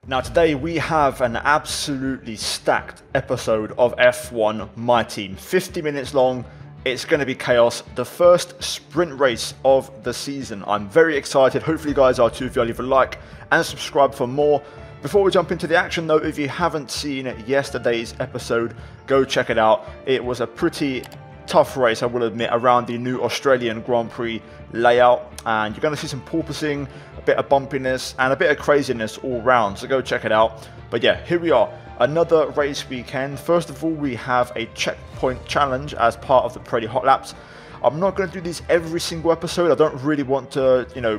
Now today we have an absolutely stacked episode of F1 My Team. 50 minutes long, it's going to be chaos. The first sprint race of the season. I'm very excited, hopefully you guys are too. If you'll leave a like and subscribe for more. Before we jump into the action though, if you haven't seen yesterday's episode, go check it out. It was a pretty tough race, I will admit, around the new Australian Grand Prix layout, and you're going to see some porpoising, a bit of bumpiness and a bit of craziness all round, so go check it out. But yeah, here we are, another race weekend. First of all, we have a checkpoint challenge as part of the Pirelli Hotlaps. I'm not going to do these every single episode. I don't really want to,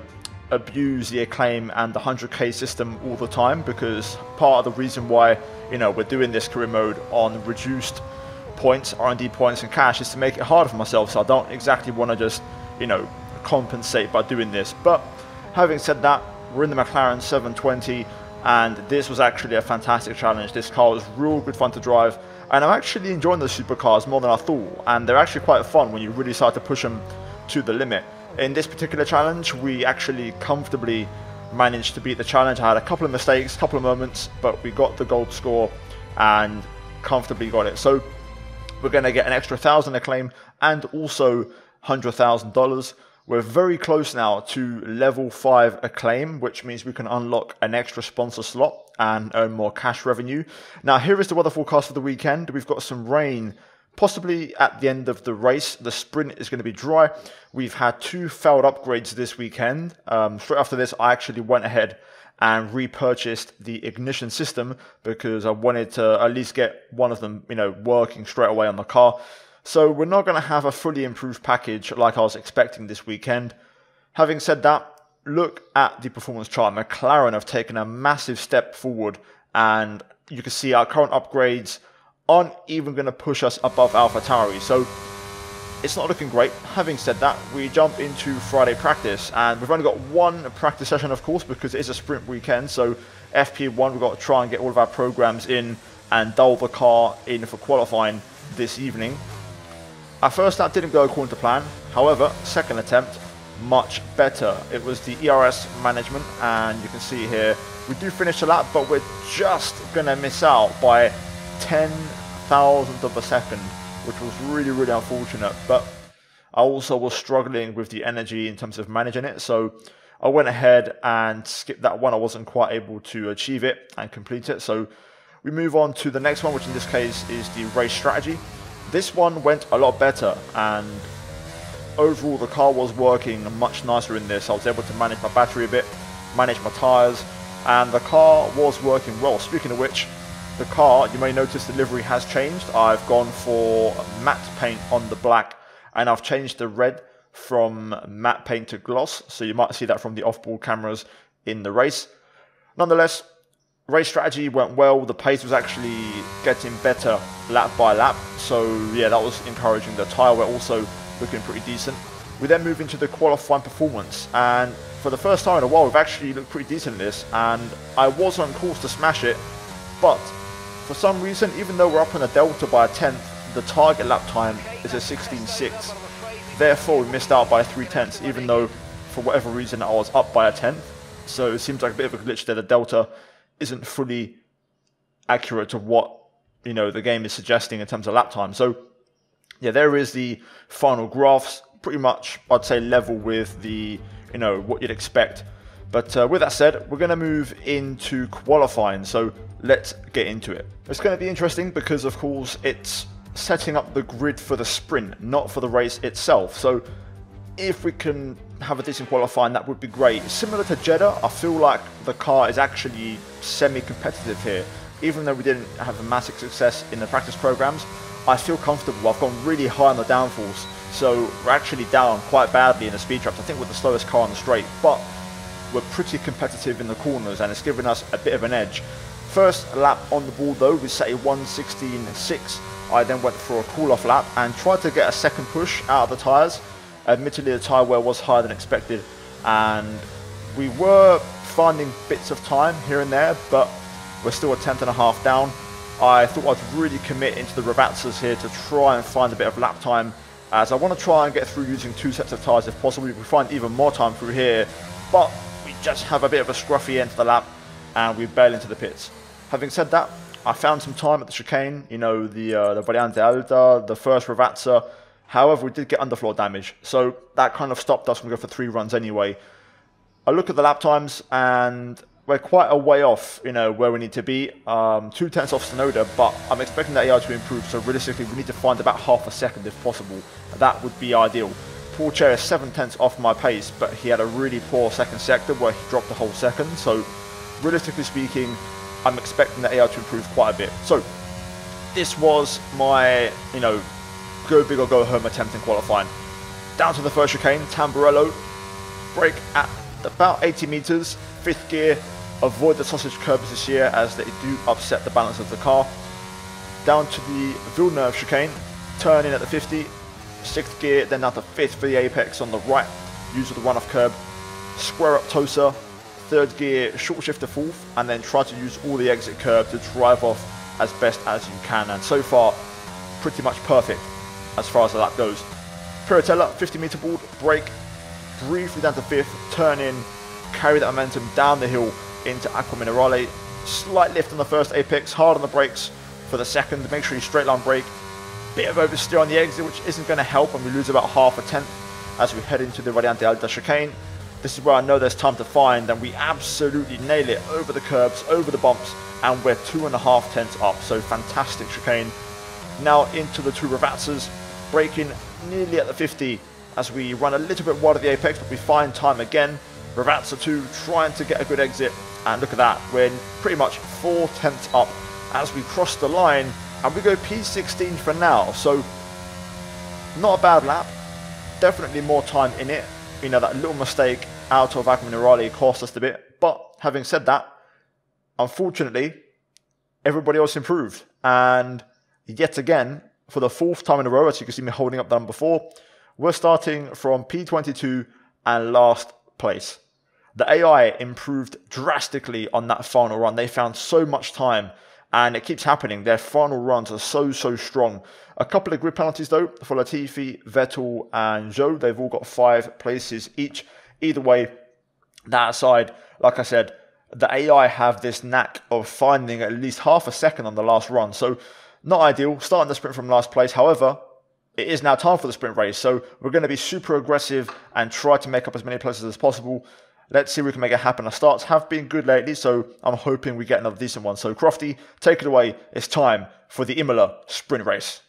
abuse the acclaim and the 100k system all the time, because part of the reason why, we're doing this career mode on reduced points, R&D points and cash is to make it harder for myself, so I don't exactly want to just, compensate by doing this. But having said that, we're in the McLaren 720 and this was actually a fantastic challenge. This car was real good fun to drive, and I'm actually enjoying the supercars more than I thought, and they're actually quite fun when you really start to push them to the limit. In this particular challenge, we actually comfortably managed to beat the challenge. I had a couple of mistakes, a couple of moments, but we got the gold score and comfortably got it. So we're going to get an extra 1,000 acclaim and also $100,000. We're very close now to level 5 acclaim, which means we can unlock an extra sponsor slot and earn more cash revenue. Now here is the weather forecast for the weekend. We've got some rain possibly at the end of the race. The sprint is going to be dry. We've had 2 failed upgrades this weekend. Straight after this, I actually went ahead and repurchased the ignition system because I wanted to at least get one of them, working straight away on the car. So we're not going to have a fully improved package like I was expecting this weekend. Having said that, look at the performance chart. McLaren have taken a massive step forward, and you can see our current upgrades aren't even going to push us above AlphaTauri. So it's not looking great. Having said that, we jump into Friday practice, and we've only got one practice session, of course, because it is a sprint weekend. So FP1, we've got to try and get all of our programs in and dull the car in for qualifying this evening. Our first lap didn't go according to plan. However, second attempt, much better. It was the ERS management, and you can see here, we do finish the lap, but we're just going to miss out by 10,000th of a second, which was really, really unfortunate. But I also was struggling with the energy in terms of managing it, so I went ahead and skipped that one. I wasn't quite able to achieve it and complete it, so we move on to the next one, which in this case is the race strategy. This one went a lot better, and overall the car was working much nicer in this. I was able to manage my battery a bit, manage my tyres, and the car was working well. Speaking of which, the car, you may notice the livery has changed. I've gone for matte paint on the black, and I've changed the red from matte paint to gloss, so you might see that from the off-board cameras in the race. Nonetheless, race strategy went well. The pace was actually getting better lap by lap, so yeah, that was encouraging. The tyre were also looking pretty decent. We then move into the qualifying performance, and for the first time in a while we've actually looked pretty decent in this, and I was on course to smash it, but for some reason, even though we're up in a delta by a 10th, the target lap time is a 16.6. Therefore, we missed out by 3/10, even though for whatever reason I was up by a 10th. So it seems like a bit of a glitch there. The delta isn't fully accurate to what the game is suggesting in terms of lap time. So yeah, there is the final graphs. Pretty much, I'd say level with the what you'd expect. But with that said, we're going to move into qualifying, so let's get into it. It's going to be interesting because, of course, it's setting up the grid for the sprint, not for the race itself. So if we can have a decent qualifying, that would be great. Similar to Jeddah, I feel like the car is actually semi-competitive here. Even though we didn't have a massive success in the practice programs, I feel comfortable. I've gone really high on the downforce, so we're actually down quite badly in the speed traps. I think we're the slowest car on the straight, but we're pretty competitive in the corners, and it's given us a bit of an edge. First lap on the board though, we set a 1:16.6. I then went for a cool-off lap and tried to get a second push out of the tyres. Admittedly, the tyre wear was higher than expected, and we were finding bits of time here and there, but we're still a 10th and a half down. I thought I'd really commit into the Ravazzas here to try and find a bit of lap time, as I want to try and get through using 2 sets of tyres if possible. We find even more time through here, but we just have a bit of a scruffy end to the lap. and we bail into the pits. Having said that, I found some time at the chicane, you know, the Variante Alta, the first Ravazza. However, we did get underfloor damage, so that kind of stopped us from going for 3 runs anyway. I look at the lap times, and we're quite a way off, you know, where we need to be. 2/10 off Sonoda, but I'm expecting that AI to improve, so realistically we need to find about half a second if possible. That would be ideal. Paul Chair is 7/10 off my pace, but he had a really poor second sector where he dropped a whole second, so realistically speaking, I'm expecting the AI to improve quite a bit. So this was my, you know, go big or go home attempt in qualifying. Down to the first chicane, Tamburello, brake at about 80 meters, 5th gear. Avoid the sausage curbs this year as they do upset the balance of the car. Down to the Villeneuve chicane, turn in at the 50, 6th gear, then down to 5th for the apex on the right, use of the runoff curb. Square up Tosa, 3rd gear, short shift to 4th, and then try to use all the exit curb to drive off as best as you can. And so far, pretty much perfect as far as the lap goes. Piratella, 50 meter board, brake, briefly down to 5th, turn in, carry that momentum down the hill into Aqua Minerale. Slight lift on the first apex, hard on the brakes for the second. Make sure you straight line brake. Bit of oversteer on the exit, which isn't going to help, and we lose about half a tenth as we head into the Variante Alta chicane. This is where I know there's time to find, and we absolutely nail it over the curbs, over the bumps, and we're 2.5 tenths up. So fantastic chicane. Now into the 2 Ravazzas, braking nearly at the 50 as we run a little bit wide of the apex, but we find time again. Ravazza 2 trying to get a good exit, and look at that, we're pretty much 4 tenths up as we cross the line, and we go P16 for now. So not a bad lap, definitely more time in it. You know, that little mistake out of Aqua Minerale cost us a bit, but having said that, unfortunately everybody else improved, and yet again for the 4th time in a row, as you can see me holding up the number 4, we're starting from P22 and last place. The AI improved drastically on that final run. They found so much time, and it keeps happening. Their final runs are so strong. A couple of grid penalties though for Latifi, Vettel and Zhou. They've all got 5 places each. Either way, that aside, like I said, the AI have this knack of finding at least half a second on the last run. So not ideal, starting the sprint from last place. However, it is now time for the sprint race, so we're going to be super aggressive and try to make up as many places as possible. Let's see if we can make it happen. Our starts have been good lately, so I'm hoping we get another decent one. So Crofty, take it away. It's time for the Imola sprint race.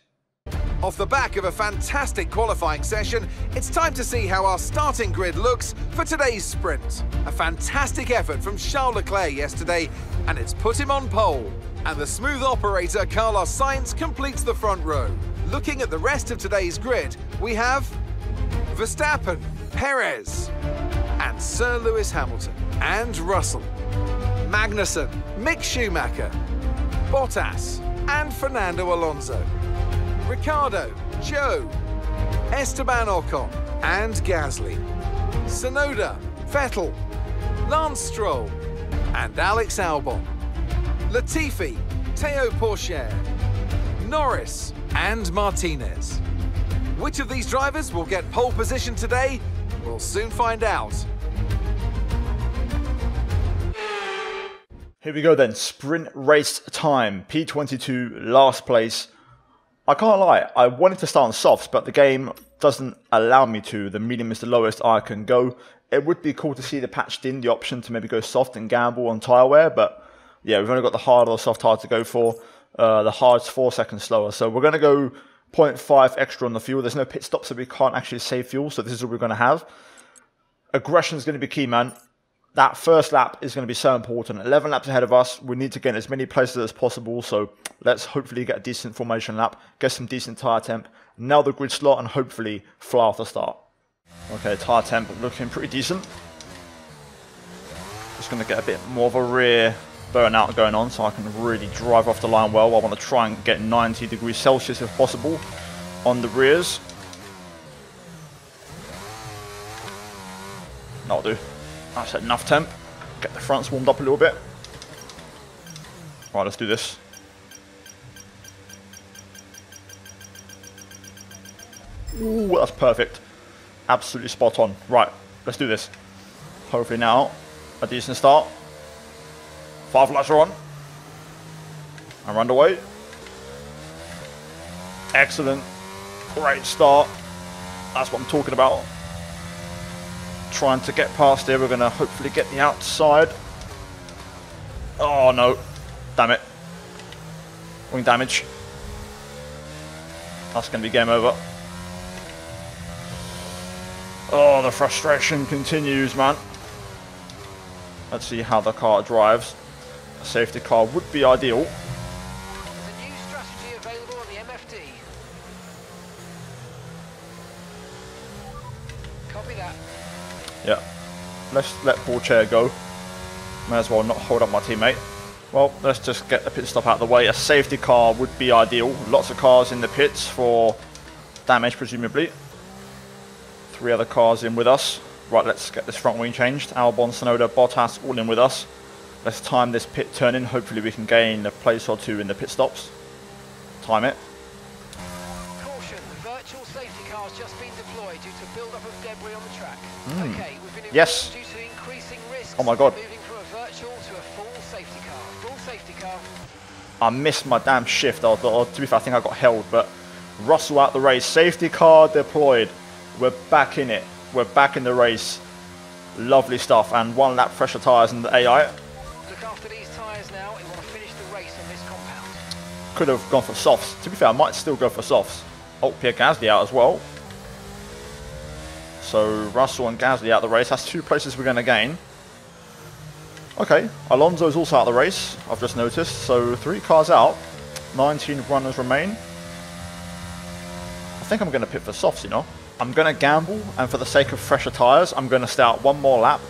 Off the back of a fantastic qualifying session, it's time to see how our starting grid looks for today's sprint. A fantastic effort from Charles Leclerc yesterday, and it's put him on pole. And the smooth operator Carlos Sainz completes the front row. Looking at the rest of today's grid, we have Verstappen, Perez, and Sir Lewis Hamilton, and Russell, Magnussen, Mick Schumacher, Bottas, and Fernando Alonso, Ricciardo, Joe, Esteban Ocon, and Gasly, Tsunoda, Vettel, Lance Stroll, and Alex Albon, Latifi, Théo Pourchaire, Norris, and Martinez. Which of these drivers will get pole position today? We'll soon find out. Here we go then, sprint race time, P22, last place. I can't lie, I wanted to start on softs, but the game doesn't allow me to. The medium is the lowest I can go. It would be cool to see the patched in the option to maybe go soft and gamble on tyre wear, but yeah, we've only got the hard or soft tyre to go for. The hard's 4 seconds slower, so we're going to go 0.5 extra on the fuel. There's no pit stop, so we can't actually save fuel, so this is what we're going to have. Aggression is going to be key, man. That first lap is going to be so important. 11 laps ahead of us. We need to get as many places as possible, so let's hopefully get a decent formation lap, get some decent tyre temp, nail the grid slot, and hopefully fly off the start. Okay, tyre temp looking pretty decent. Just going to get a bit more of a rear burnout going on so I can really drive off the line well. I want to try and get 90 degrees Celsius if possible on the rears. That'll do. That's enough temp. Get the fronts warmed up a little bit. Right, let's do this. Ooh, that's perfect. Absolutely spot on. Right, let's do this. Hopefully now, a decent start. 5 laps are on. I'm underway. Excellent. Great start. That's what I'm talking about. Trying to get past here. We're going to hopefully get the outside. Oh no. Damn it. Wing damage. That's going to be game over. Oh, the frustration continues, man. Let's see how the car drives. A safety car would be ideal. There's a new strategy available on the MFD. Copy that. Yeah. Let's let Paul Chair go. May as well not hold up my teammate. Well, let's just get the pit stop out of the way. A safety car would be ideal. Lots of cars in the pits for damage, presumably. 3 other cars in with us. Right, let's get this front wing changed. Albon, Tsunoda, Bottas, all in with us. Let's time this pit turn in. Hopefully we can gain a place or 2 in the pit stops. Time it. Caution, virtual safety cars just been deployed due to build-up of debris on the track. Okay, we've been Yes. due to increasing risks. Oh my god. Moving from a virtual to a full safety car. Full safety car. I missed my damn shift. Or to be fair, I think I got held, but Russell out the race. Safety car deployed. We're back in it. We're back in the race. Lovely stuff. And 1 lap fresher tyres in the AI. Look after these tyres now. We want to finish the race on this compound. Could have gone for softs. To be fair, I might still go for softs. Oh, Pierre Gasly out as well. So Russell and Gasly out the race. That's 2 places we're going to gain. Okay, Alonso's also out of the race, I've just noticed. So 3 cars out, 19 runners remain. I think I'm going to pit for softs, you know. I'm going to gamble, and for the sake of fresher tyres, I'm going to stay out 1 more lap.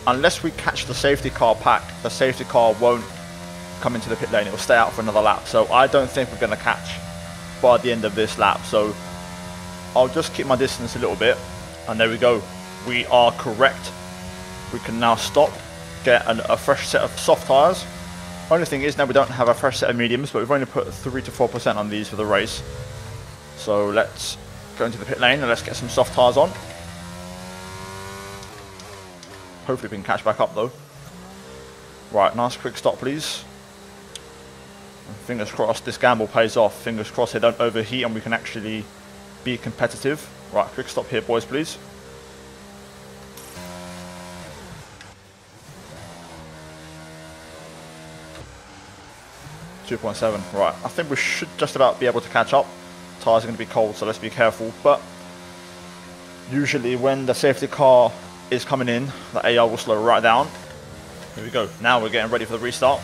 Unless we catch the safety car pack, the safety car won't come into the pit lane. It will stay out for another lap. So I don't think we're going to catch by the end of this lap. So I'll just keep my distance a little bit. And there we go. We are correct. We can now stop, get a fresh set of soft tyres. Only thing is now we don't have a fresh set of mediums, but we've only put 3 to 4% on these for the race. So let's go into the pit lane and let's get some soft tyres on. Hopefully we can catch back up though. Right, nice quick stop please. And fingers crossed this gamble pays off. Fingers crossed they don't overheat and we can actually be competitive. Right, quick stop here boys please. .7. Right, I think we should just about be able to catch up. Tyres are going to be cold, so let's be careful. But usually when the safety car is coming in, the AI will slow right down. Here we go. Now we're getting ready for the restart.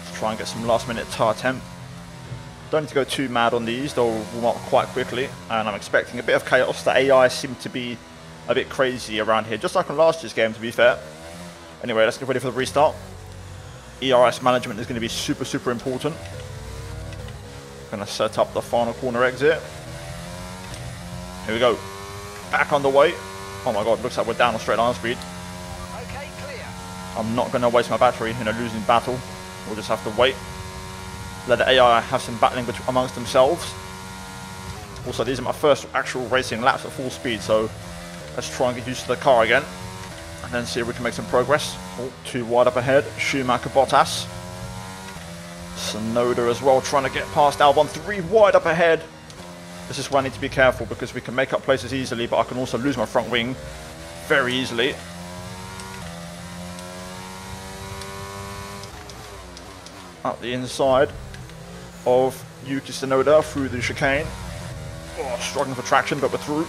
Let's try and get some last minute tyre temp. Don't need to go too mad on these, they'll warm up quite quickly. And I'm expecting a bit of chaos. The AI seem to be a bit crazy around here, just like on last year's game to be fair. Anyway, let's get ready for the restart. ERS management is going to be super important. Going to set up the final corner exit. Here we go. Back on the way. Oh my god, looks like we're down on straight line speed. Okay, clear. I'm not going to waste my battery in a losing battle. We'll just have to wait. Let the AI have some battling amongst themselves. Also, these are my first actual racing laps at full speed, so let's try and get used to the car again. And then see if we can make some progress. Oh, 2 wide up ahead. Schumacher, Bottas. Tsunoda as well, trying to get past Albon. 3 wide up ahead. This is where I need to be careful because we can make up places easily, but I can also lose my front wing very easily. Up the inside of Yuki Tsunoda through the chicane. Oh, struggling for traction, but we're through.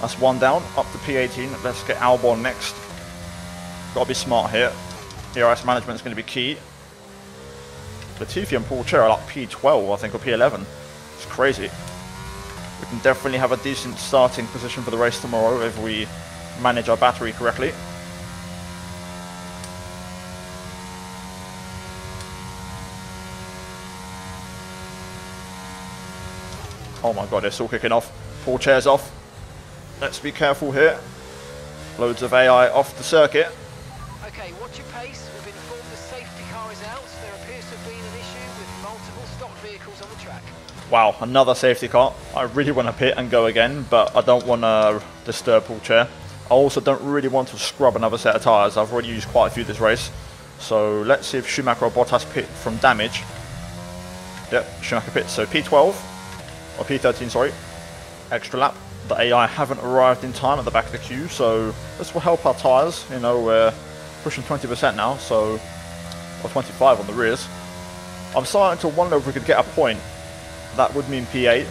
That's 1 down, up to P18. Let's get Albon next. Gotta be smart here. ERS management is going to be key. Latifi and Paul Chair are like P12, I think, or P11. It's crazy. We can definitely have a decent starting position for the race tomorrow if we manage our battery correctly. Oh my god, it's all kicking off. Paul Chair's off. Let's be careful here. Loads of AI off the circuit. Okay, watch your pace. We've been informed the safety car is out. There appears to have been an issue with multiple stock vehicles on the track. Wow, another safety car. I really want to pit and go again, but I don't want to disturb Paul Chair. I also don't really want to scrub another set of tyres. I've already used quite a few this race. So let's see if Schumacher or Bottas pit from damage. Yep, Schumacher pit. So P12, or P13, sorry, extra lap. The AI haven't arrived in time at the back of the queue, so this will help our tyres. You know, we're pushing 20% now, so, or 25 on the rears. I'm starting to wonder if we could get a point. That would mean P8.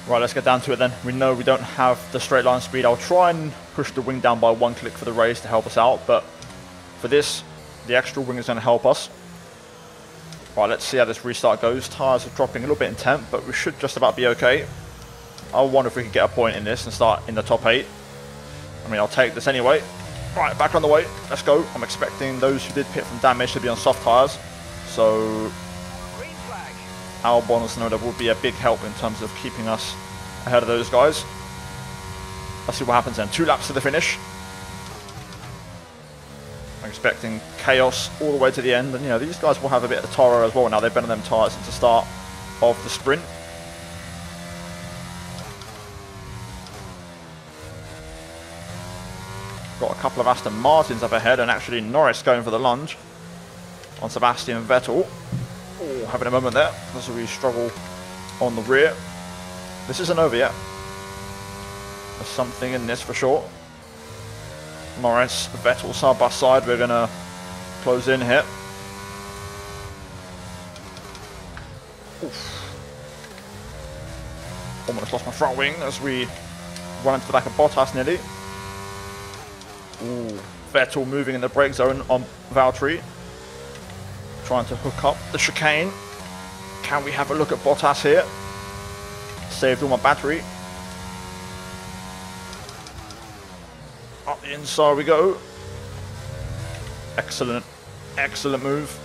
Right, let's get down to it then. We know we don't have the straight line speed. I'll try and push the wing down by 1 click for the race to help us out, but for this, the extra wing is going to help us. Right, let's see how this restart goes. Tyres are dropping a little bit in temp, but we should just about be okay. I wonder if we could get a point in this and start in the top 8. I mean, I'll take this anyway. Right, back on the way. Let's go. I'm expecting those who did pit from damage to be on soft tyres. So, Albon, know that will be a big help in terms of keeping us ahead of those guys. Let's see what happens then. 2 laps to the finish. I'm expecting chaos all the way to the end. And, you know, these guys will have a bit of Toro as well now. They've been on them tyres since the start of the sprint. Got a couple of Aston Martins up ahead, and actually Norris going for the lunge on Sebastian Vettel. Oh, having a moment there as we struggle on the rear. This isn't over yet. There's something in this for sure. Norris, Vettel side by side. We're going to close in here. Oof. Almost lost my front wing as we run into the back of Bottas nearly. Ooh, Vettel moving in the brake zone on Valtteri. Trying to hook up the chicane. Can we have a look at Bottas here? Saved all my battery. Up the inside we go. Excellent, excellent move.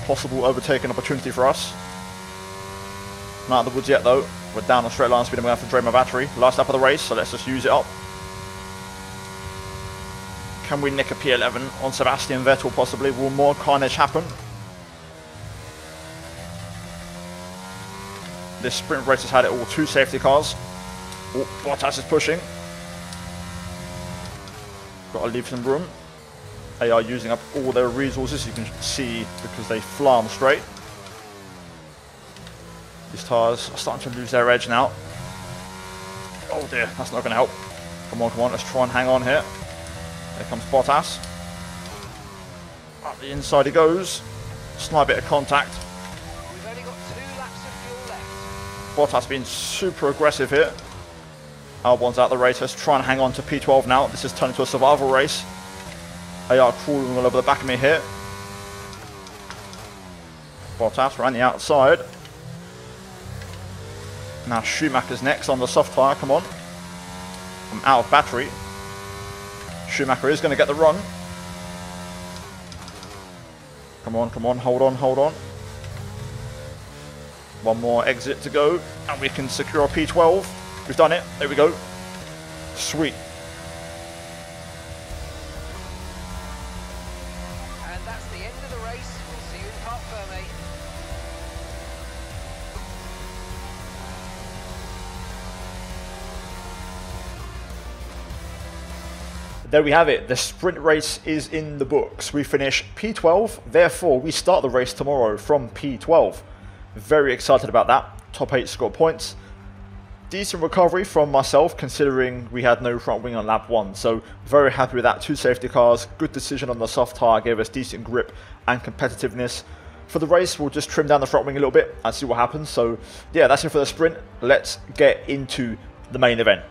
Possible overtaking opportunity for us. Not out of the woods yet though. We're down on straight line speed and we have to drain my battery. Last lap of the race, so let's just use it up. Can we nick a P11 on Sebastian Vettel possibly? Will more carnage happen? This sprint race has had it all. 2 safety cars. Oh, Bottas is pushing. Got to leave some room. They are using up all their resources, you can see, because they fly on straight. These tyres are starting to lose their edge now. Oh dear, that's not going to help. Come on, come on, let's try and hang on here. There comes Bottas. Up the inside he goes. Slight bit of contact. We've only got 2 laps of fuel left. Bottas being super aggressive here. Albon's out the race. Let's try and hang on to P12 now. This is turning into a survival race. They are crawling all over the back of me here. Bottas around the outside. Now Schumacher's next on the soft tyre. Come on. I'm out of battery. Schumacher is going to get the run. Come on, come on, hold on, hold on. One more exit to go, and we can secure our P12. We've done it, there we go. Sweet. And that's the end of the race. We'll see you in Parc Fermé. There we have it. The sprint race is in the books. We finish P12, therefore we start the race tomorrow from P12. Very excited about that. Top 8 score points. Decent recovery from myself considering we had no front wing on lap 1. So very happy with that. 2 safety cars. Good decision on the soft tyre. Gave us decent grip and competitiveness. For the race, we'll just trim down the front wing a little bit and see what happens. So yeah, that's it for the sprint. Let's get into the main event.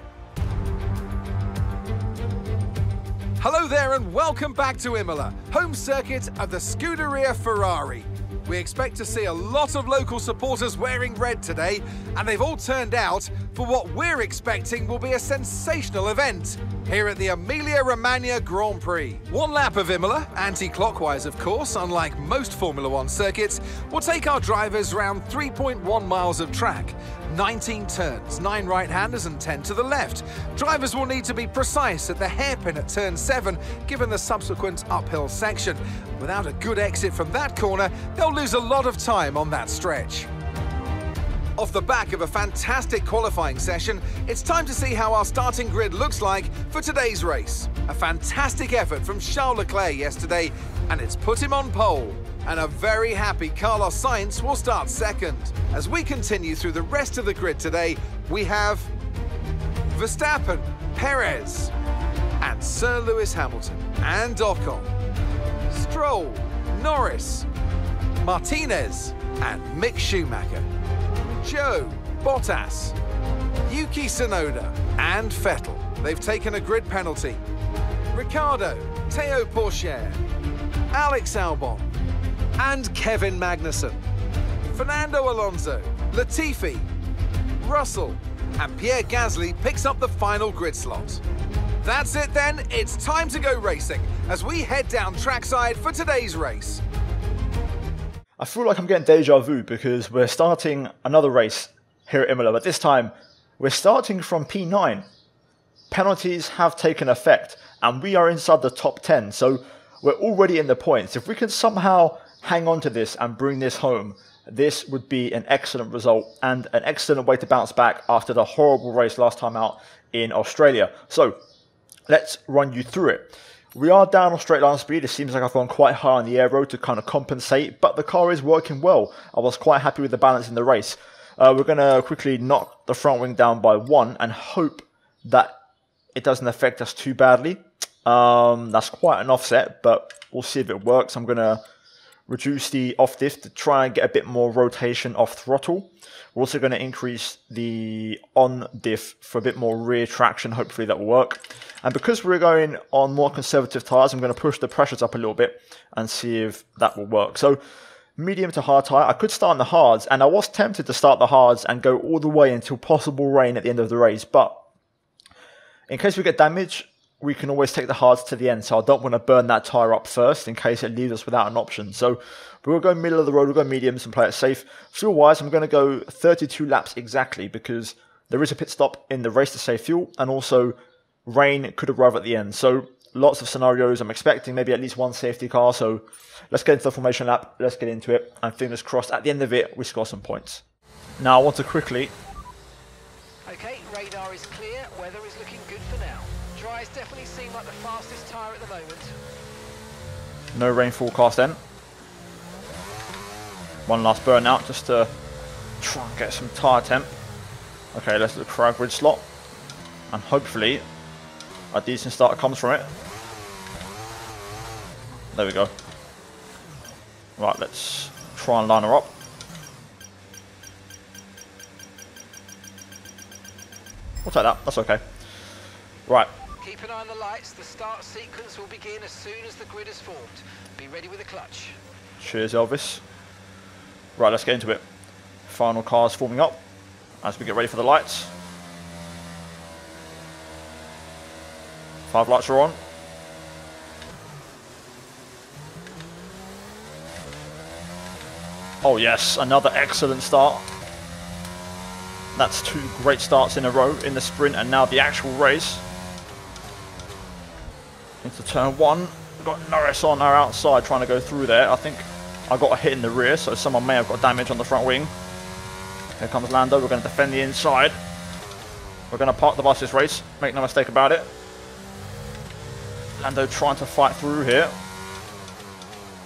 Hello there and welcome back to Imola, home circuit of the Scuderia Ferrari. We expect to see a lot of local supporters wearing red today, and they've all turned out for what we're expecting will be a sensational event here at the Emilia-Romagna Grand Prix. 1 lap of Imola, anti-clockwise of course, unlike most Formula 1 circuits, will take our drivers around 3.1 miles of track. 19 turns, 9 right-handers and 10 to the left. Drivers will need to be precise at the hairpin at turn 7, given the subsequent uphill section. Without a good exit from that corner, they'll lose a lot of time on that stretch. Off the back of a fantastic qualifying session, it's time to see how our starting grid looks like for today's race. A fantastic effort from Charles Leclerc yesterday, and it's put him on pole. And a very happy Carlos Sainz will start second. As we continue through the rest of the grid today, we have Verstappen, Perez, and Sir Lewis Hamilton, and Ocon, Stroll, Norris, Martinez, and Mick Schumacher, Joe, Bottas, Yuki Tsunoda, and Vettel. They've taken a grid penalty. Ricciardo, Théo Pourchaire, Alex Albon, and Kevin Magnussen, Fernando Alonso, Latifi, Russell, and Pierre Gasly picks up the final grid slot. That's it then, it's time to go racing as we head down trackside for today's race. I feel like I'm getting deja vu because we're starting another race here at Imola, but this time we're starting from P9. Penalties have taken effect and we are inside the top 10, so we're already in the points. If we can somehow hang on to this and bring this home, this would be an excellent result and an excellent way to bounce back after the horrible race last time out in Australia. So let's run you through it. We are down on straight line speed. It seems like I've gone quite high on the aero to kind of compensate, but the car is working well. I was quite happy with the balance in the race. We're going to quickly knock the front wing down by 1 and hope that it doesn't affect us too badly. That's quite an offset, but we'll see if it works. I'm going to reduce the off diff to try and get a bit more rotation off throttle. We're also going to increase the on diff for a bit more rear traction. Hopefully that will work. And because we're going on more conservative tyres, I'm going to push the pressures up a little bit and see if that will work. So medium to hard tyre. I could start in the hards, and I was tempted to start the hards and go all the way until possible rain at the end of the race. But in case we get damage, we can always take the hards to the end, so I don't want to burn that tyre up first in case it leaves us without an option. So we'll go middle of the road, we'll go mediums and play it safe. Fuel-wise, I'm going to go 32 laps exactly because there is a pit stop in the race to save fuel, and also rain could arrive at the end. So lots of scenarios. I'm expecting maybe at least one safety car, so let's get into the formation lap, let's get into it, and fingers crossed at the end of it we score some points. Now I want to quickly... Okay, radar is clear, weather is looking good for now. Dries definitely seem like the fastest tyre at the moment. No rain forecast then. One last burnout just to try and get some tyre temp. Okay, let's look for our grid slot. And hopefully a decent start comes from it. There we go. Right, let's try and line her up. We'll take that, that's okay. Right. Keep an eye on the lights, the start sequence will begin as soon as the grid is formed. Be ready with the clutch. Cheers, Elvis. Right, let's get into it. Final cars forming up as we get ready for the lights. 5 lights are on. Oh yes, another excellent start. That's 2 great starts in a row in the sprint and now the actual race. Into turn 1, we've got Norris on our outside trying to go through there. I think I got a hit in the rear, so someone may have got damage on the front wing. Here comes Lando, we're going to defend the inside. We're going to park the bus this race, make no mistake about it. Lando trying to fight through here.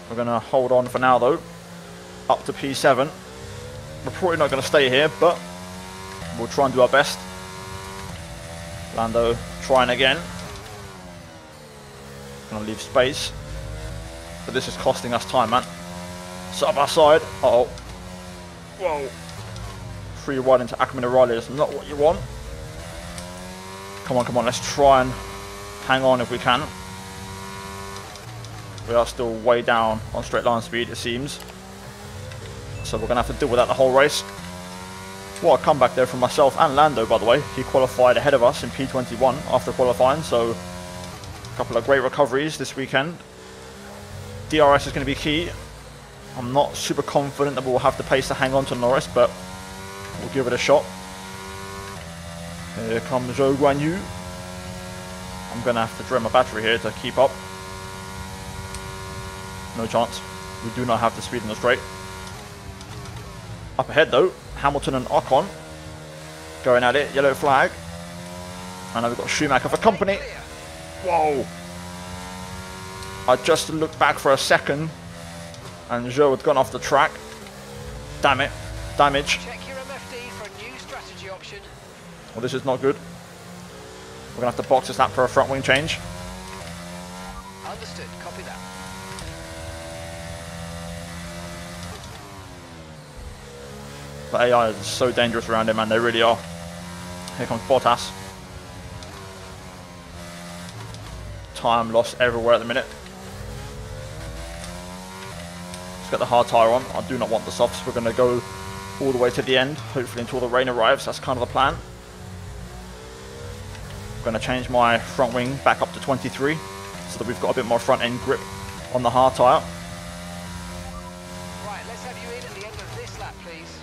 We're going to hold on for now though, up to P7. We're probably not going to stay here, but we'll try and do our best. Lando trying again. Gonna leave space, but this is costing us time, man. Side by side. Uh oh. Whoa. Free wide into Ackerman O'Reilly is not what you want. Come on, come on. Let's try and hang on if we can. We are still way down on straight line speed, it seems. So we're gonna have to deal with that the whole race. What a comeback there from myself and Lando, by the way. He qualified ahead of us in P21 after qualifying, so couple of great recoveries this weekend. DRS is going to be key. I'm not super confident that we'll have the pace to hang on to Norris, but we'll give it a shot. Here comes Zhou Guanyu. I'm going to have to drain my battery here to keep up. No chance. We do not have the speed in the straight. Up ahead though, Hamilton and Ocon going at it. Yellow flag. And now we've got Schumacher for company. Whoa! I just looked back for a second and Joe had gone off the track. Damn it. Damage. Check your MFD for a new strategy option. Well, this is not good. We're going to have to box this lap for a front wing change. Understood. Copy that. The AI is so dangerous around him, man. They really are. Here comes Bottas. Time lost everywhere at the minute. Let's get the hard tyre on. I do not want the softs. We're going to go all the way to the end, hopefully until the rain arrives. That's kind of the plan. I'm going to change my front wing back up to 23 so that we've got a bit more front end grip on the hard tyre. Right, let's have you in at the end of this lap, please.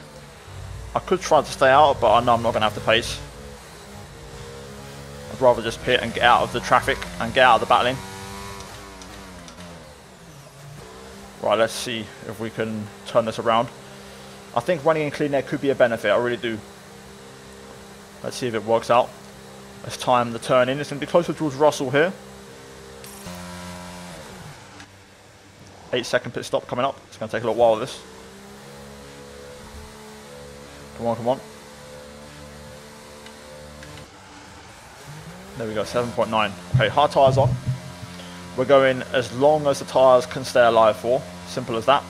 I could try to stay out, but I know I'm not going to have the pace. I'd rather just pit and get out of the traffic and get out of the battling. Right, let's see if we can turn this around. I think running in clean air could be a benefit, I really do. Let's see if it works out. It's time to turn in. It's going to be closer to George Russell here. 8-second pit stop coming up. It's going to take a little while, this. Come on, come on. There we go, 7.9. Okay, hard tyres on. We're going as long as the tyres can stay alive for. Simple as that.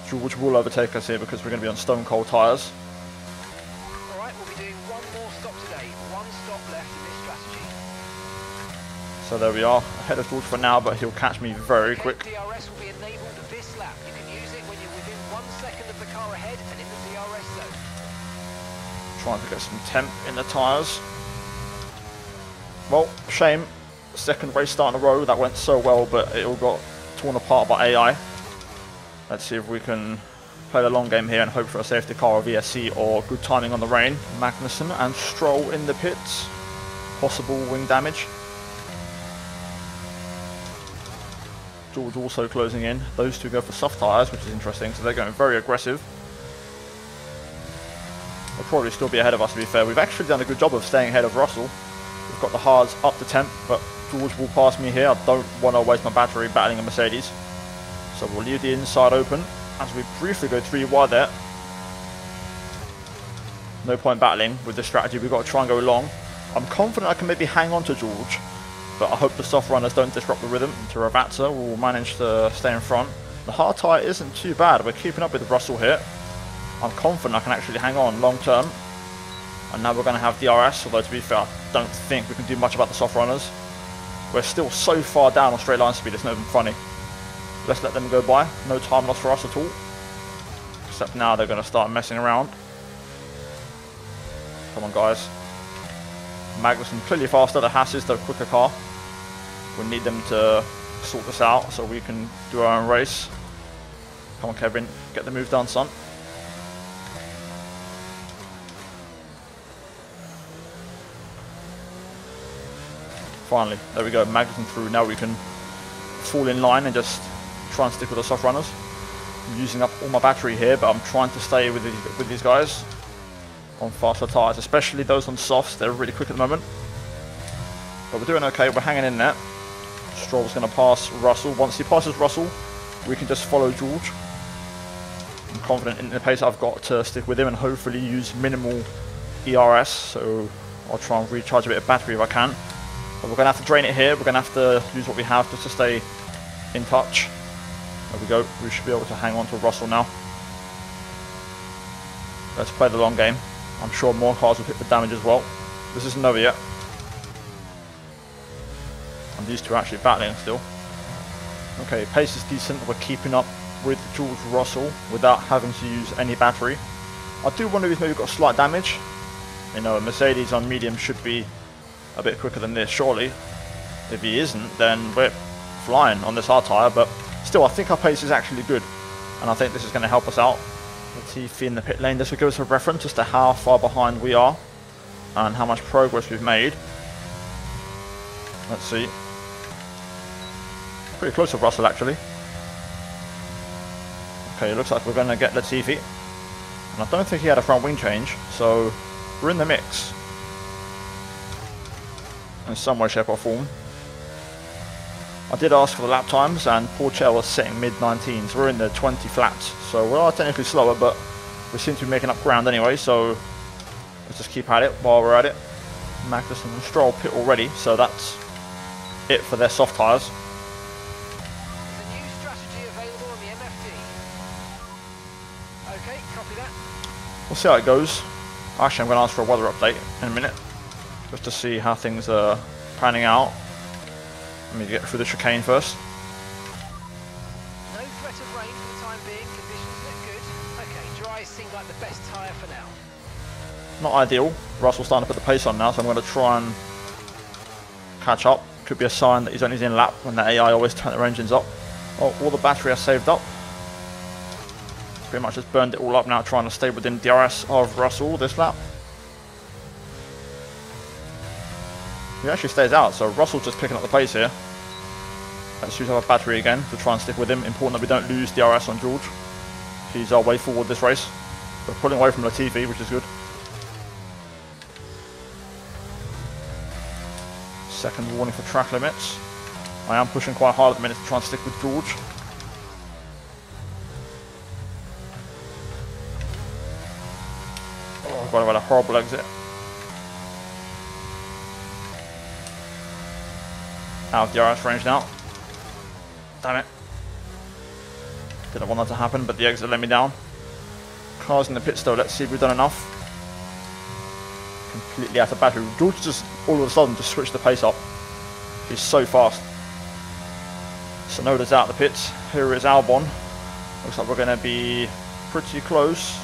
George will overtake us here because we're going to be on stone cold tyres. Alright, we'll be doing one more stop today. One stop left in this strategy. So there we are. Ahead of George for now, but he'll catch me very quick. DRS will be enabled this lap. You can use it when you're within 1 second of the car ahead and in the DRS zone. Trying to get some temp in the tyres. Well, shame. Second race start in a row. That went so well, but it all got torn apart by AI. Let's see if we can play the long game here and hope for a safety car or VSC or good timing on the rain. Magnussen and Stroll in the pits. Possible wing damage. George also closing in. Those two go for soft tyres, which is interesting, so they're going very aggressive. They'll probably still be ahead of us, to be fair. We've actually done a good job of staying ahead of Russell. We've got the hards up to temp, but George will pass me here. I don't want to waste my battery battling a Mercedes. So we'll leave the inside open as we briefly go 3 wide there. No point battling with this strategy. We've got to try and go long. I'm confident I can maybe hang on to George, but I hope the soft runners don't disrupt the rhythm. To Ravazza will manage to stay in front. The hard tyre isn't too bad. We're keeping up with Russell here. I'm confident I can actually hang on long term. And now we're going to have DRS, although to be fair, I don't think we can do much about the soft runners. We're still so far down on straight line speed, it's not even funny. Let's let them go by. No time loss for us at all. Except now they're going to start messing around. Come on, guys. Magnussen clearly faster. The Haas is the quicker car. We need them to sort this out so we can do our own race. Come on, Kevin. Get the move done, son. Finally. There we go. Magnussen through. Now we can fall in line and just try and stick with the soft runners. I'm using up all my battery here, but I'm trying to stay with these guys on faster tyres, especially those on softs. They're really quick at the moment. But we're doing okay. We're hanging in there. Stroll's going to pass Russell. Once he passes Russell, we can just follow George. I'm confident in the pace I've got to stick with him and hopefully use minimal ERS. So I'll try and recharge a bit of battery if I can. But we're going to have to drain it here. We're going to have to use what we have just to stay in touch. There we go. We should be able to hang on to Russell now. Let's play the long game. I'm sure more cars will hit the damage as well. This isn't over yet. And these two are actually battling still. Okay, pace is decent. We're keeping up with George Russell without having to use any battery. I do wonder if he's maybe got slight damage. You know, a Mercedes on medium should be a bit quicker than this, surely. If he isn't, then we're flying on this hard tyre, but still, I think our pace is actually good, and I think this is going to help us out. Latifi in the pit lane. This will give us a reference as to how far behind we are and how much progress we've made. Let's see. Pretty close to Russell, actually. Okay, it looks like we're going to get Latifi, and I don't think he had a front wing change, so we're in the mix in some way, shape or form. I did ask for the lap times, and Paul Chair was setting mid-19s. We're in the 20 flats, so we are technically slower, but we seem to be making up ground anyway, so let's just keep at it while we're at it. Magnussen and Stroll pit already, so that's it for their soft tyres. There's a new strategy available on the MFD. Okay, copy that. We'll see how it goes. Actually, I'm going to ask for a weather update in a minute, just to see how things are panning out. Let me get through the chicane first. No threat of rain for the time being. Conditions look good. Okay, dry seemed like the best tyre for now. Not ideal. Russell's starting to put the pace on now, so I'm going to try and catch up. Could be a sign that he's on his in lap when the AI always turn their engines up. Oh, all the battery has saved up. Pretty much just burned it all up now, trying to stay within DRS of Russell this lap. He actually stays out, so Russell's just picking up the pace here. Let's use our battery again to try and stick with him. Important that we don't lose DRS on George. He's our way forward this race. We're pulling away from Latifi, which is good. Second warning for track limits. I am pushing quite hard at the minute to try and stick with George. Oh, I've got a horrible exit. Out of DRS range now. Damn it. Didn't want that to happen, but the exit let me down. Cars in the pit stop, let's see if we've done enough. Completely out of battery. George just all of a sudden just switched the pace up. He's so fast. Sonoda's out the pits. Here is Albon. Looks like we're going to be pretty close.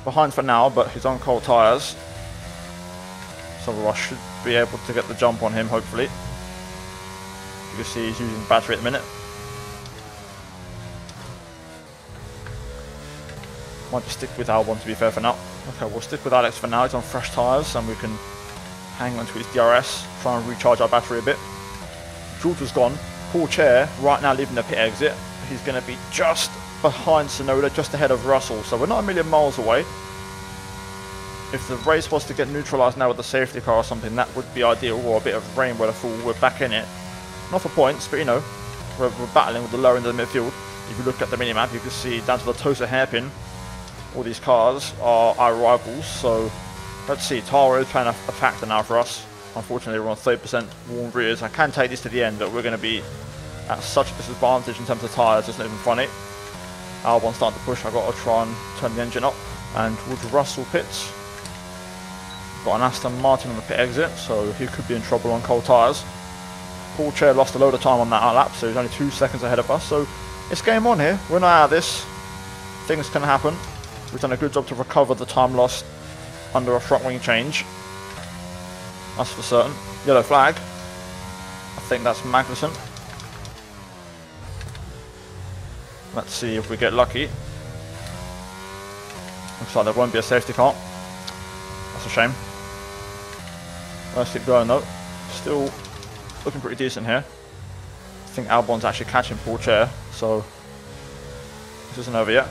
Behind for now, but he's on cold tyres. So I should be able to get the jump on him, hopefully. You can see he's using battery at the minute. Might just stick with Albon to be fair for now. Okay, we'll stick with Alex for now. He's on fresh tyres and we can hang on to his DRS, try and recharge our battery a bit. George was gone. Paul Chair right now leaving the pit exit. He's going to be just behind Sonoda, just ahead of Russell. So we're not a million miles away. If the race was to get neutralised now with a safety car or something, that would be ideal, or a bit of rain were to fall, we're back in it. Not for points, but you know, we're battling with the lower end of the midfield. If you look at the minimap, you can see down to the Tosa hairpin, all these cars are our rivals, so let's see, Taro is playing a factor now for us. Unfortunately, we're on 30% warm rears. I can take this to the end, but we're going to be at such a disadvantage in terms of tyres, it's not even funny. Albon's starting to push, I've got to try and turn the engine up. And towards Russell pits. Got an Aston Martin on the pit exit, so he could be in trouble on cold tyres. Paul Chair lost a load of time on that lap, so he's only 2 seconds ahead of us. So it's game on here. We're not out of this. Things can happen. We've done a good job to recover the time lost under a front wing change. That's for certain. Yellow flag. I think that's Magnussen. Let's see if we get lucky. Looks like there won't be a safety car. That's a shame. Let's keep going though. Still looking pretty decent here. I think Albon's actually catching Paul Chair, so this isn't over yet.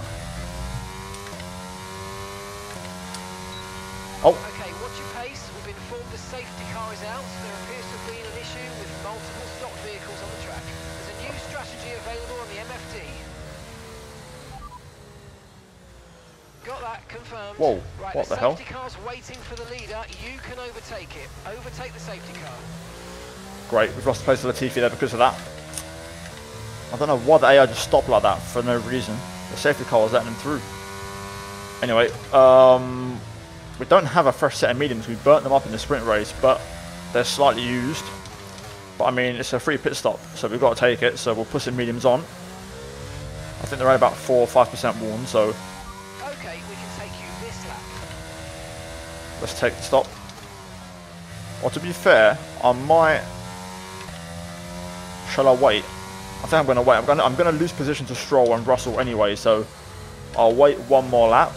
Oh. Okay, watch your pace. We've been informed the safety car is out. There appears to have been an issue with multiple stock vehicles on the track. There's a new strategy available on the MFD. Got that confirmed. Whoa, right, what the hell? The safety car's waiting for the leader. You can overtake it. Overtake the safety car. Great, we've lost the place to Latifi there because of that. I don't know why the AI just stopped like that for no reason. The safety car was letting him through. Anyway, we don't have a fresh set of mediums. We burnt them up in the sprint race, but they're slightly used. But I mean, it's a free pit stop, so we've got to take it. So we'll put some mediums on. I think they're at about 4 or 5% worn, so okay, we can take you this lap. let's take the stop. Or to be fair, I might. Shall I wait? I think I'm going to wait. I'm going to lose position to Stroll and Russell anyway, so I'll wait one more lap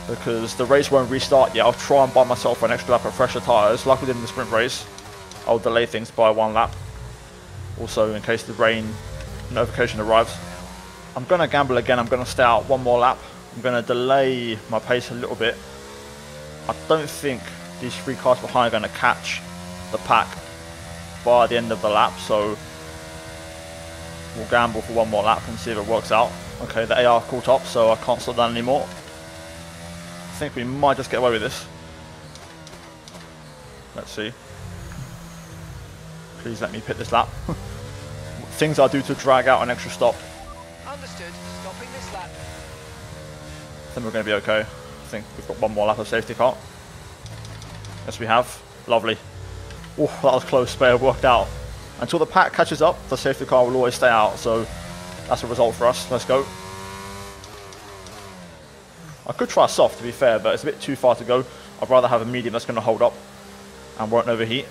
because the race won't restart yet. I'll try and buy myself an extra lap of fresher tyres, like we did in the sprint race. I'll delay things by 1 lap. Also, in case the rain notification arrives. I'm going to gamble again. I'm going to stay out 1 more lap. I'm going to delay my pace a little bit. I don't think these 3 cars behind are going to catch the pack. by the end of the lap, so we'll gamble for one more lap and see if it works out. Okay, the AR caught up, so I can't slow down anymore. I think we might just get away with this. Let's see. Please let me pit this lap. Things I do to drag out an extra stop. Understood. Stopping this lap. I think we're going to be okay. I think we've got one more lap of safety car. Yes, we have. Lovely. Oh, that was close, but it worked out. Until the pack catches up, the safety car will always stay out, so that's a result for us. Let's go. I could try soft, to be fair, but it's a bit too far to go. I'd rather have a medium that's going to hold up and won't overheat.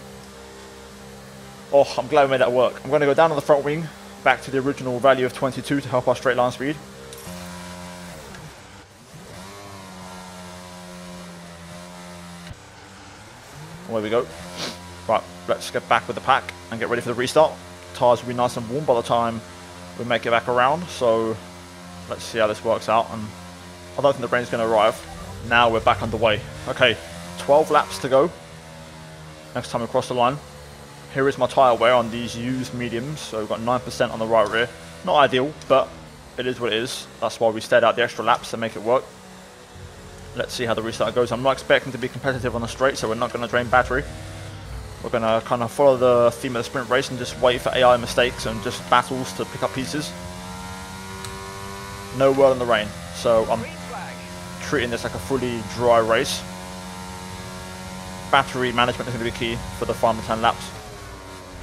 Oh, I'm glad we made that work. I'm going to go down on the front wing, back to the original value of 22 to help our straight line speed. Away we go. Right, let's get back with the pack and get ready for the restart. Tyres will be nice and warm by the time we make it back around, so let's see how this works out. And I don't think the rain's going to arrive. Now we're back underway. Okay, 12 laps to go next time we cross the line. Here is my tyre wear on these used mediums, so we've got 9% on the right rear. Not ideal, but it is what it is. That's why we stayed out the extra laps to make it work. Let's see how the restart goes. I'm not expecting to be competitive on the straight, so we're not going to drain battery. We're going to kind of follow the theme of the sprint race and just wait for AI mistakes and just battles to pick up pieces. No word on the rain, so I'm treating this like a fully dry race. Battery management is going to be key for the final 10 laps.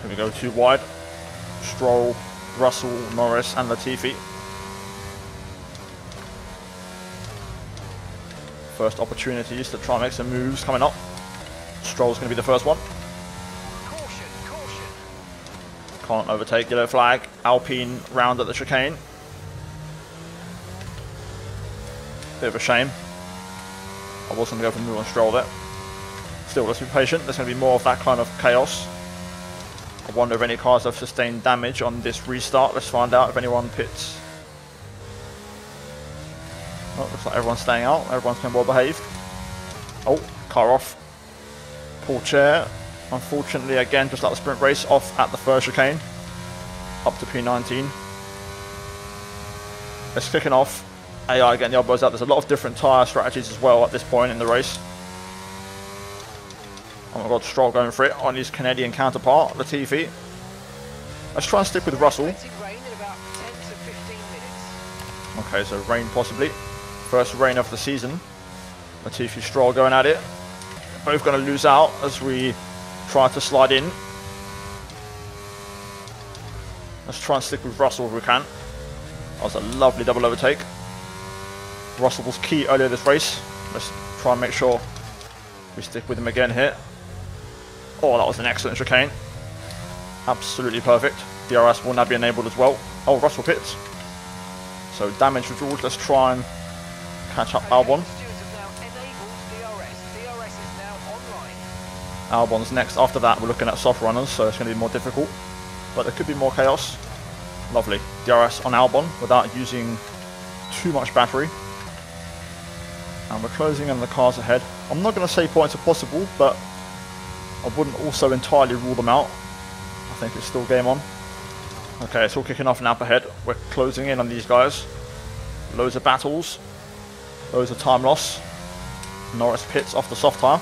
Here we go, too wide. Stroll, Russell, Norris and Latifi. First opportunities to try and make some moves coming up. Stroll's going to be the first one. Caution, caution. Can't overtake, yellow flag. Alpine round at the chicane. Bit of a shame. I was going to go for move on Stroll there. Still, let's be patient. There's going to be more of that kind of chaos. I wonder if any cars have sustained damage on this restart. Let's find out if anyone pits. Oh, looks like everyone's staying out. Everyone's been well behaved. Oh, car off. Pull chair. Unfortunately, again, just like the sprint race, off at the first chicane. Up to P19. It's kicking off. AI getting the elbows out. There's a lot of different tyre strategies as well at this point in the race. Oh my god, Stroll going for it on his Canadian counterpart, Latifi. Let's try and stick with Russell. Rain in about 10 to 15 minutes. Okay, so rain possibly. First rain of the season. Latifi, Stroll going at it. Both going to lose out as we try to slide in. Let's try and stick with Russell if we can. That was a lovely double overtake. Russell was key earlier this race. Let's try and make sure we stick with him again here. Oh, that was an excellent chicane. Absolutely perfect. DRS will now be enabled as well. Oh, Russell pits. So damage withdrawals. Let's try and catch up Albon. Albon's next. After that, we're looking at soft runners, so it's going to be more difficult. But there could be more chaos. Lovely. DRS on Albon without using too much battery. And we're closing in the cars ahead. I'm not going to say points are possible, but I wouldn't also entirely rule them out. I think it's still game on. Okay, it's all kicking off now up ahead. We're closing in on these guys. Loads of battles. Loads of time loss. Norris pits off the soft tyre.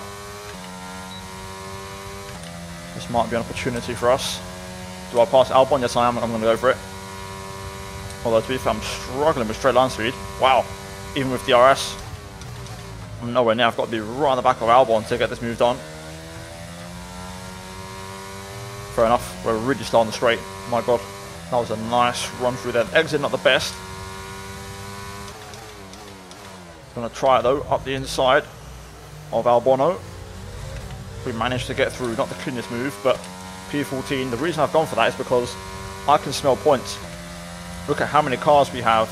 This might be an opportunity for us. Do I pass Albon? Yes, I am. I'm going to go for it. Although, to be fair, I'm struggling with straight line speed. Wow. Even with DRS. I'm nowhere near. I've got to be right on the back of Albon to get this moved on. Fair enough. We're really slow on the straight. My god. That was a nice run through there. Exit not the best. Going to try it though. Up the inside of Albon. We managed to get through. Not the cleanest move, but P14. The reason I've gone for that is because I can smell points. Look at how many cars we have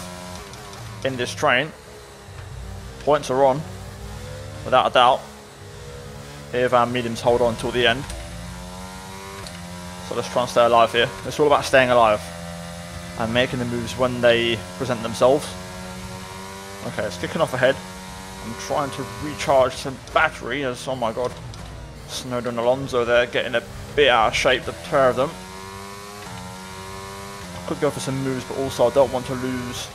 in this train. Points are on, without a doubt, if our mediums hold on till the end. So let's try and stay alive here. It's all about staying alive and making the moves when they present themselves. Okay, it's kicking off ahead. I'm trying to recharge some battery as, oh my god, Snowden Alonso there getting a bit out of shape, the pair of them. I could go for some moves, but also I don't want to lose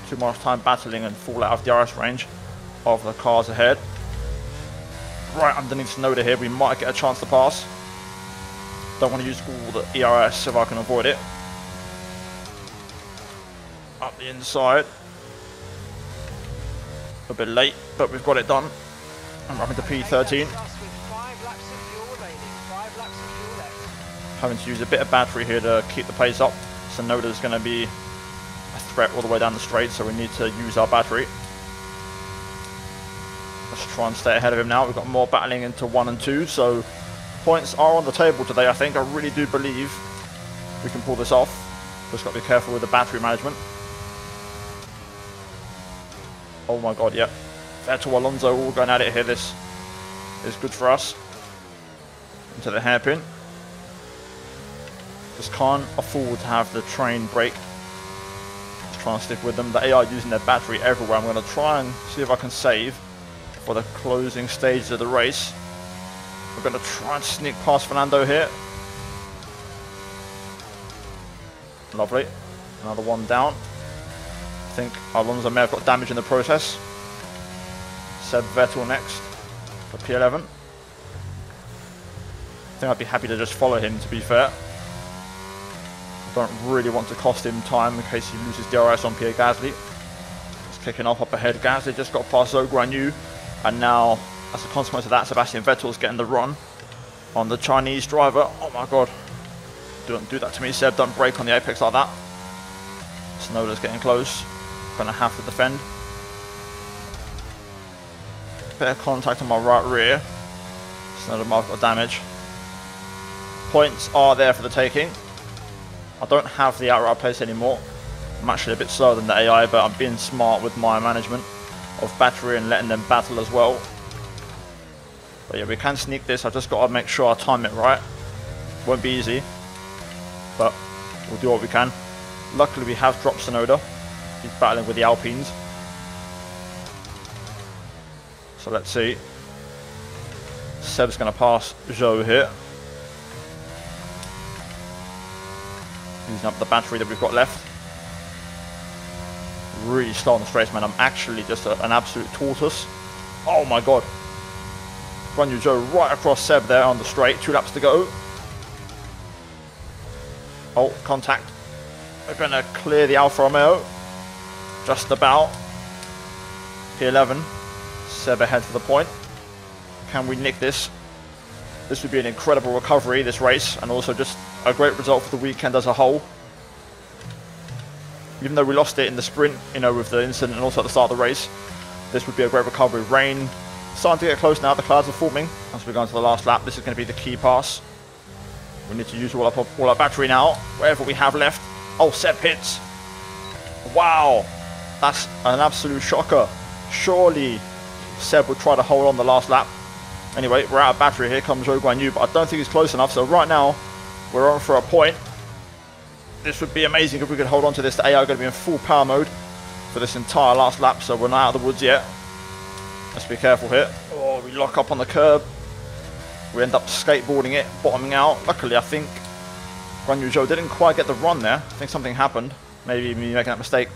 too much time battling and fall out of the DRS range of the cars ahead. Right underneath Tsunoda here, we might get a chance to pass. Don't want to use all the ERS if I can avoid it. Up the inside. A bit late, but we've got it done. I'm up into P13. Having to use a bit of battery here to keep the pace up. Tsunoda's going to be a threat all the way down the straight, so we need to use our battery. Let's try and stay ahead of him now. We've got more battling into 1 and 2, so points are on the table today, I think. I really do believe we can pull this off. Just got to be careful with the battery management. Oh my god, yeah. Vettel, Alonso all going at it here. This is good for us. Into the hairpin. Just can't afford to have the train break. Just trying to stick with them. The AI using their battery everywhere. I'm going to try and see if I can save for the closing stages of the race. We're going to try and sneak past Fernando here. Lovely. Another one down. I think Alonso may have got damage in the process. Seb Vettel next for P11. I think I'd be happy to just follow him, to be fair. I don't really want to cost him time in case he loses DRS on Pierre Gasly. It's kicking off up ahead. Gasly just got past Zhou Guanyu, and now, as a consequence of that, Sebastian Vettel's getting the run on the Chinese driver. Oh my god. Don't do that to me, Seb. Don't brake on the apex like that. Tsunoda's getting close. Gonna have to defend. Bit of contact on my right rear. Tsunoda might have got damage. Points are there for the taking. I don't have the outright pace anymore. I'm actually a bit slower than the AI, but I'm being smart with my management of battery and letting them battle as well. But yeah, we can sneak this. I've just got to make sure I time it right. Won't be easy, but we'll do what we can. Luckily, we have dropped Tsunoda. He's battling with the Alpines. So let's see. Seb's going to pass Zhou here. Using up the battery that we've got left. Really slow on the straights, man. I'm actually just an absolute tortoise. Oh my god. Guan Yu Zhou right across Seb there on the straight. 2 laps to go. Oh, contact. We're going to clear the Alfa Romeo. Just about. P11. Seb ahead for the point. Can we nick this? This would be an incredible recovery, this race, and also just a great result for the weekend as a whole. Even though we lost it in the sprint, you know, with the incident and also at the start of the race, this would be a great recovery. Rain starting to get close now. The clouds are forming as we go into the last lap. This is going to be the key pass. We need to use all our battery now, whatever we have left. Oh, Seb hits. Wow, that's an absolute shocker. Surely Seb would try to hold on the last lap. Anyway, we're out of battery. Here comes Zhou Guanyu, but I don't think he's close enough. So right now, we're on for a point. This would be amazing if we could hold on to this. The AI are going to be in full power mode for this entire last lap, so we're not out of the woods yet. Let's be careful here. Oh, we lock up on the curb. We end up skateboarding it, bottoming out. Luckily, I think Guan Yu Zhou didn't quite get the run there. I think something happened. Maybe me making that mistake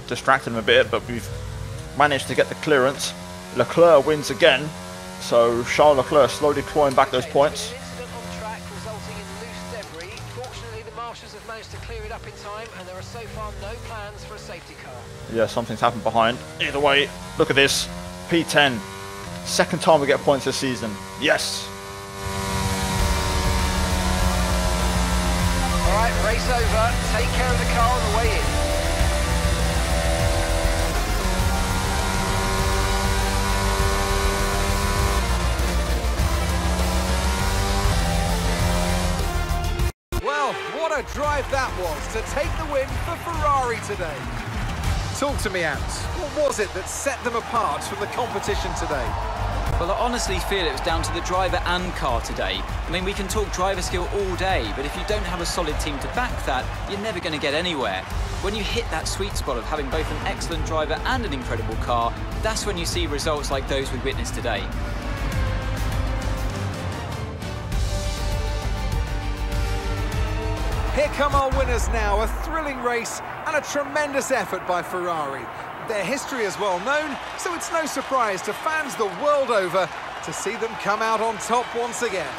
distracted him a bit, but we've managed to get the clearance. Leclerc wins again, so Charles Leclerc slowly clawing back those points. Have managed to clear it up in time, and there are so far no plans for a safety car. Yeah, something's happened behind. Either way, look at this. P10. Second time we get points this season. Yes. Alright, race over. Take care of the car on the way in. What a drive that was to take the win for Ferrari today. Talk to me, Ants. What was it that set them apart from the competition today? Well, I honestly feel it was down to the driver and car today. I mean, we can talk driver skill all day, but if you don't have a solid team to back that, you're never going to get anywhere. When you hit that sweet spot of having both an excellent driver and an incredible car, that's when you see results like those we witnessed today. Here come our winners now, a thrilling race and a tremendous effort by Ferrari. Their history is well known, so it's no surprise to fans the world over to see them come out on top once again.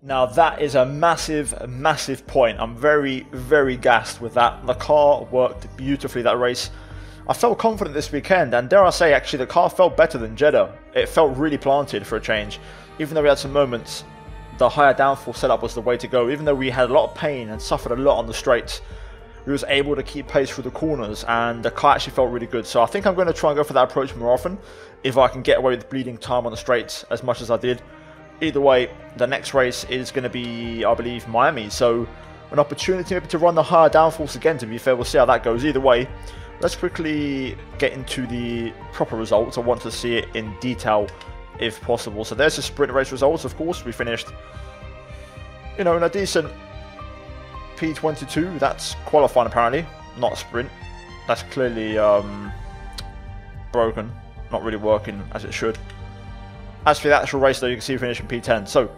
Now that is a massive, massive point. I'm very, very gassed with that. The car worked beautifully that race. I felt confident this weekend, and dare I say, actually, the car felt better than Jeddah. It felt really planted for a change. Even though we had some moments, the higher downforce setup was the way to go. Even though we had a lot of pain and suffered a lot on the straights, we was able to keep pace through the corners, and the car actually felt really good. So I think I'm going to try and go for that approach more often, if I can get away with bleeding time on the straights as much as I did. Either way, the next race is going to be, I believe, Miami. So an opportunity maybe to run the higher downforce again, to be fair. We'll see how that goes. Either way, let's quickly get into the proper results. I want to see it in detail if possible. So there's the sprint race results. Of course, we finished, you know, in a decent P22. That's qualifying apparently, not a sprint. That's clearly broken, not really working as it should. As for the actual race, though, you can see we finished in P10. So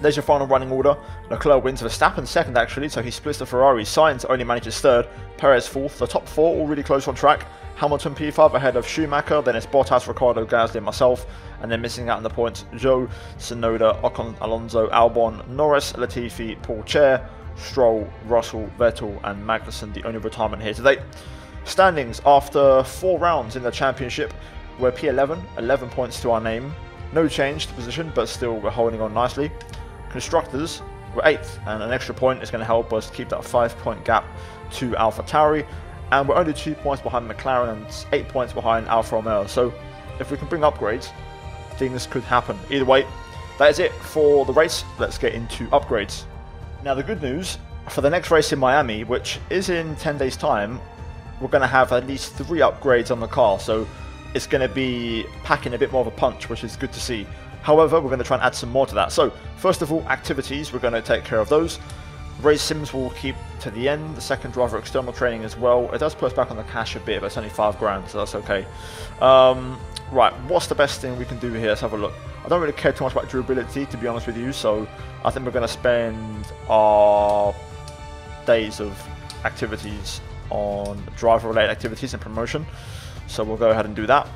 there's your final running order. Leclerc wins, Verstappen second actually, so he splits the Ferrari. Sainz only manages third, Perez fourth. The top four all really close on track. Hamilton P5 ahead of Schumacher, then it's Bottas, Ricciardo, Gasly and myself, and then missing out on the points, Zhou, Tsunoda, Ocon, Alonso, Albon, Norris, Latifi, Paul Chair, Stroll, Russell, Vettel and Magnussen, the only retirement here today. Standings after 4 rounds in the championship, we're P11, 11 points to our name. No change to position, but still we're holding on nicely. Constructors, we're 8th, and an extra point is going to help us keep that 5-point gap to AlphaTauri. And we're only 2 points behind McLaren and 8 points behind Alfa Romeo. So if we can bring upgrades, things could happen. Either way, that is it for the race. Let's get into upgrades. Now the good news, for the next race in Miami, which is in 10 days time, we're going to have at least 3 upgrades on the car. So it's going to be packing a bit more of a punch, which is good to see. However, we're going to try and add some more to that. So first of all, activities, we're going to take care of those. Race sims will keep to the end. The second driver external training as well. It does put us back on the cash a bit, but it's only 5 grand, so that's okay. Right, what's the best thing we can do here? Let's have a look. I don't really care too much about durability, to be honest with you, so I think we're going to spend our days of activities on driver-related activities and promotion. So we'll go ahead and do that.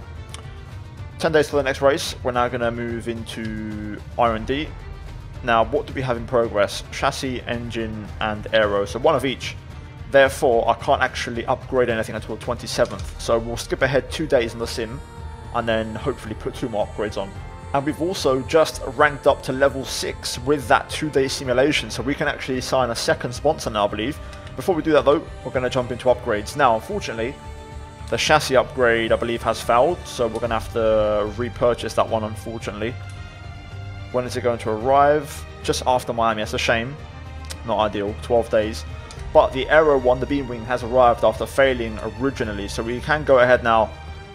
10 days for the next race. We're now going to move into R&D. Now, what do we have in progress? Chassis, engine, and aero. So one of each. Therefore, I can't actually upgrade anything until the 27th. So we'll skip ahead 2 days in the sim, and then hopefully put 2 more upgrades on. And we've also just ranked up to level 6 with that 2-day simulation. So we can actually sign a second sponsor now, I believe. Before we do that though, we're going to jump into upgrades. Now, unfortunately, the chassis upgrade, I believe, has failed, so we're going to have to repurchase that one, unfortunately. When is it going to arrive? Just after Miami. That's a shame. Not ideal. 12 days. But the aero one, the beam wing, has arrived after failing originally, so we can go ahead now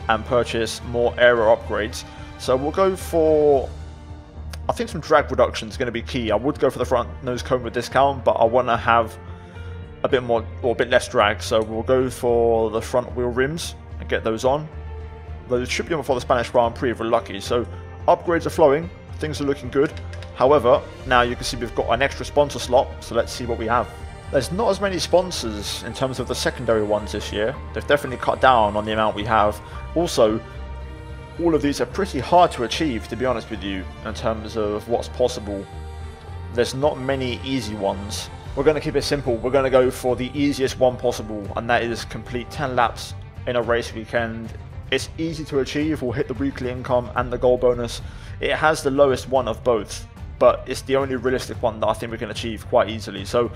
and purchase more aero upgrades. So we'll go for, I think some drag reduction is going to be key. I would go for the front nose cone with discount, but I want to have a bit more or a bit less drag, so we'll go for the front wheel rims and get those on. Those should be on before the Spanish Grand Prix if we're lucky. So upgrades are flowing, things are looking good. However, now you can see we've got an extra sponsor slot, so let's see what we have. There's not as many sponsors in terms of the secondary ones this year. They've definitely cut down on the amount we have. Also, all of these are pretty hard to achieve, to be honest with you, in terms of what's possible. There's not many easy ones. We're going to keep it simple. We're going to go for the easiest one possible, and that is complete 10 laps in a race weekend. It's easy to achieve. We'll hit the weekly income and the goal bonus. It has the lowest one of both, but it's the only realistic one that I think we can achieve quite easily. So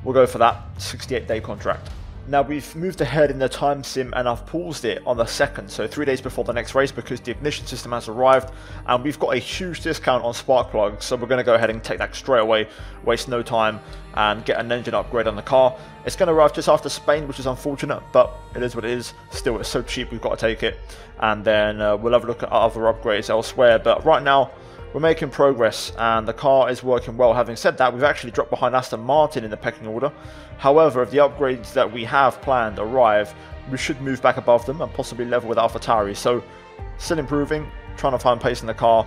we'll go for that 68-day contract. Now we've moved ahead in the time sim and I've paused it on the 2nd, so 3 days before the next race, because the ignition system has arrived and we've got a huge discount on spark plugs, so we're going to go ahead and take that straight away, waste no time and get an engine upgrade on the car. It's going to arrive just after Spain, which is unfortunate, but it is what it is. Still, it's so cheap, we've got to take it, and then we'll have a look at other upgrades elsewhere. But right now we're making progress and the car is working well. Having said that, we've actually dropped behind Aston Martin in the pecking order. However, if the upgrades that we have planned arrive, we should move back above them and possibly level with AlphaTauri. So still improving, trying to find pace in the car,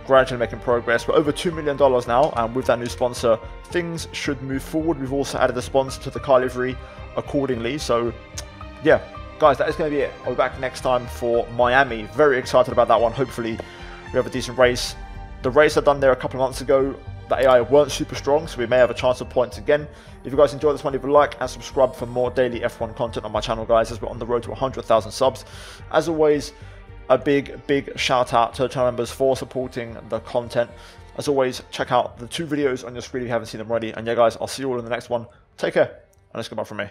gradually making progress. We're over $2 million now, and with that new sponsor, things should move forward. We've also added a sponsor to the car livery accordingly. So yeah, guys, that is going to be it. I'll be back next time for Miami. Very excited about that one. Hopefully we have a decent race. The race I done there a couple of months ago, the AI weren't super strong, so we may have a chance of points again. If you guys enjoyed this one, leave a like and subscribe for more daily F1 content on my channel, guys, as we're on the road to 100,000 subs. As always, a big shout out to the channel members for supporting the content. As always, check out the 2 videos on your screen if you haven't seen them already. And yeah, guys, I'll see you all in the next one. Take care, and it's goodbye from me.